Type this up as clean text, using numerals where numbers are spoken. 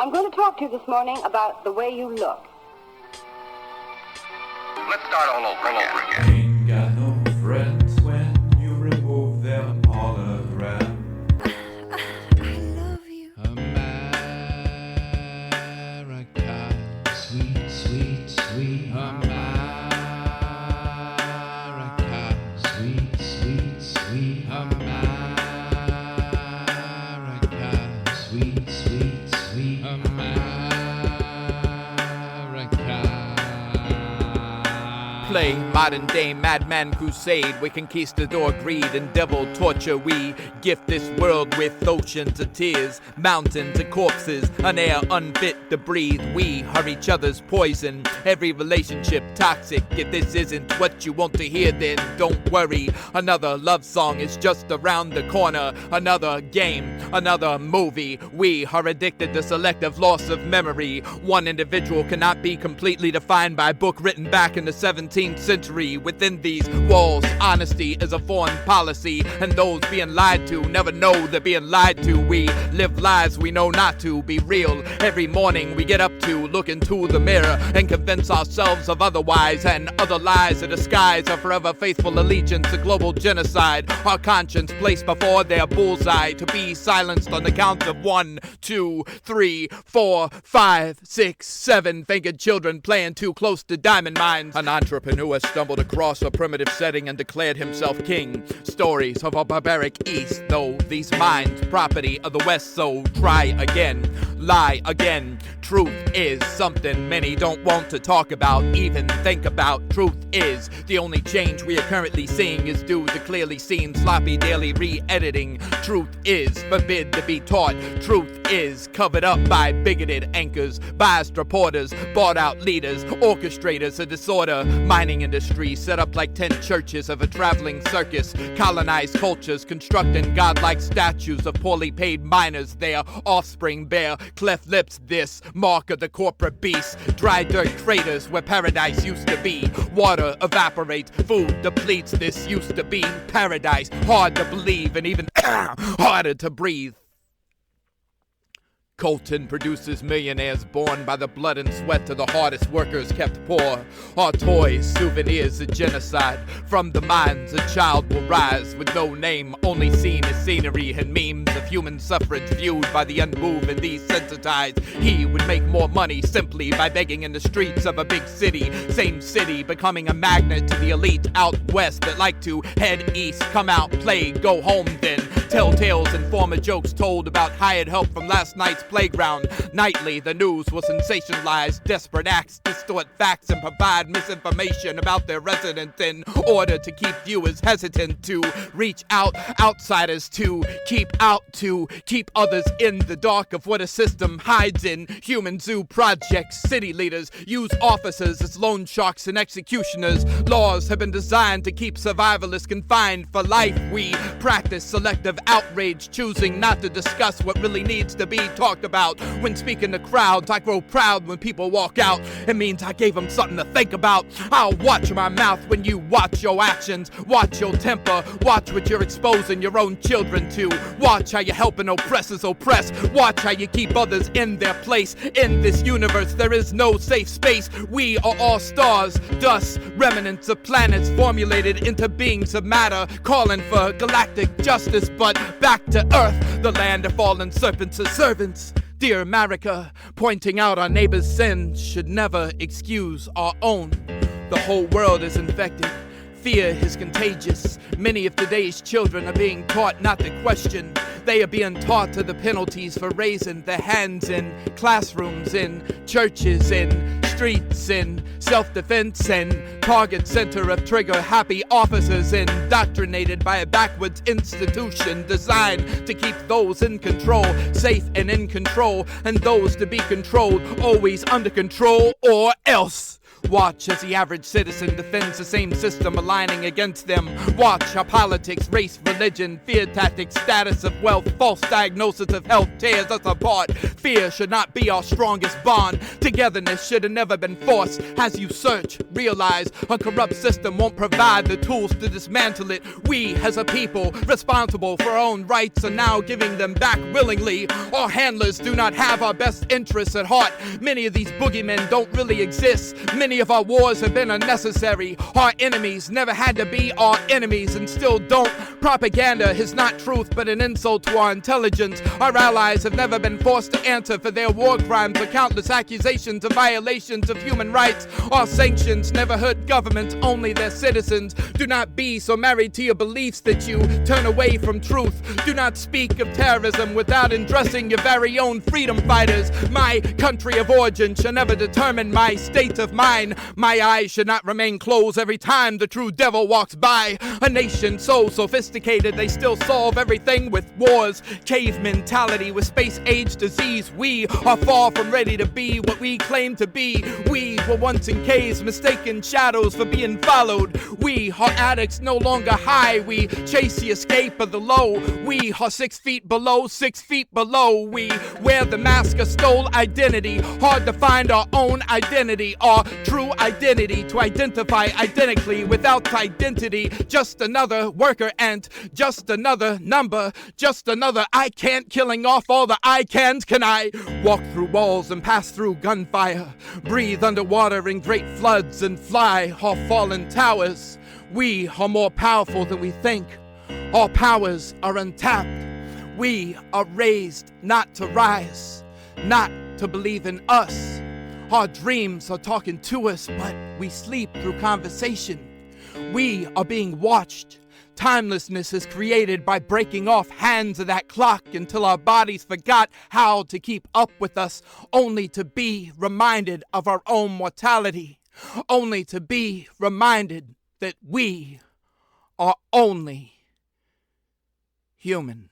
I'm going to talk to you this morning about the way you look. Let's start all over again. Ain't got no friends when you remove them hologram. I love you. America, sweet, sweet, sweet America, sweet, sweet, sweet America, sweet, sweet, sweet America. Play modern day madman crusade with conquistador greed and devil torture. We gift this world with oceans of tears, mountains of corpses, an air unfit to breathe. We are each other's poison, every relationship toxic. If this isn't what you want to hear, then don't worry. Another love song is just around the corner, another game, another movie. We are addicted to selective loss of memory. One individual cannot be completely defined by a book written back in the 17th century. Within these walls, honesty is a foreign policy, and those being lied to never know they're being lied to. We live lives we know not to be real. Every morning we get up to look into the mirror and convince ourselves of otherwise, and other lies a disguise of forever faithful allegiance to global genocide. Our conscience placed before their bullseye to be silenced on the count of 1, 2, 3, 4, 5, 6, 7 fingered children playing too close to diamond mines. An entrepreneur stumbled across a primitive setting and declared himself king. Stories of a barbaric east, though these mines property of the west. So try again, lie again. Truth is something many don't want to talk about, even think about. Truth is the only change we are currently seeing is due to clearly seen sloppy daily re-editing. Truth is forbid to be taught. Truth is covered up by bigoted anchors, biased reporters, bought out leaders, orchestrators of disorder. Mining industry set up like 10 churches of a traveling circus. Colonized cultures constructing godlike statues of poorly paid miners. Their offspring bear cleft lips, this mark of the corporate beast. Dry dirt craters where paradise used to be. Water evaporates, food depletes. This used to be paradise. Hard to believe and even harder to breathe. Colton produces millionaires born by the blood and sweat of the hardest workers kept poor. Our toys, souvenirs of genocide. From the mines a child will rise with no name, only seen as scenery and memes of human suffrage viewed by the unmoved and desensitized. He would make more money simply by begging in the streets of a big city. Same city becoming a magnet to the elite out west that like to head east, come out, play, go home then. Tell tales and former jokes told about hired help from last night's playground. Nightly, the news will sensationalize desperate acts, distort facts, and provide misinformation about their residents in order to keep viewers hesitant to reach out, outsiders to keep others in the dark of what a system hides in. Human zoo projects, city leaders use officers as loan sharks and executioners. Laws have been designed to keep survivalists confined for life. We practice selective outrage, choosing not to discuss what really needs to be talked about. When speaking to crowds, I grow proud when people walk out. It means I gave them something to think about. I'll watch my mouth when you watch your actions. Watch your temper. Watch what you're exposing your own children to. Watch how you're helping oppressors oppress. Watch how you keep others in their place. In this universe, there is no safe space. We are all stars, dust, remnants of planets formulated into beings of matter, calling for galactic justice. But back to Earth, the land of fallen serpents as servants. Dear America, pointing out our neighbor's sins should never excuse our own. The whole world is infected. Fear is contagious. Many of today's children are being taught not to question. They are being taught to the penalties for raising their hands in classrooms, in churches, in streets, in self-defense, and target center of trigger-happy officers, indoctrinated by a backwards institution designed to keep those in control safe and in control, and those to be controlled always under control, or else Watch as the average citizen defends the same system aligning against them. Watch how politics, race, religion, fear tactics, status of wealth, false diagnosis of health tears us apart. Fear should not be our strongest bond. Togetherness should have never been forced. As you search, realize a corrupt system won't provide the tools to dismantle it. We, as a people, responsible for our own rights, are now giving them back willingly. Our handlers do not have our best interests at heart. Many of these boogeymen don't really exist. Many of our wars have been unnecessary. Our enemies never had to be our enemies and still don't. Propaganda is not truth but an insult to our intelligence. Our allies have never been forced to answer for their war crimes or countless accusations of violations of human rights. Our sanctions never hurt governments, only their citizens. Do not be so married to your beliefs that you turn away from truth. Do not speak of terrorism without addressing your very own freedom fighters. My country of origin shall never determine my state of mind. My eyes should not remain closed every time the true devil walks by. A nation so sophisticated they still solve everything with wars. Cave mentality with space-age disease. We are far from ready to be what we claim to be. We were once in caves, mistaken shadows for being followed. We are addicts no longer high. We chase the escape of the low. We are 6 feet below, 6 feet below. We wear the mask of stole identity. Hard to find our own identity, our true identity, to identify identically without identity. Just another worker and just another number. Just another I can't, killing off all the I cans. Can I walk through walls and pass through gunfire? Breathe underwater in great floods and fly off fallen towers. We are more powerful than we think. Our powers are untapped. We are raised not to rise, not to believe in us. Our dreams are talking to us, but we sleep through conversation. We are being watched. Timelessness is created by breaking off hands of that clock until our bodies forgot how to keep up with us, only to be reminded of our own mortality, only to be reminded that we are only human.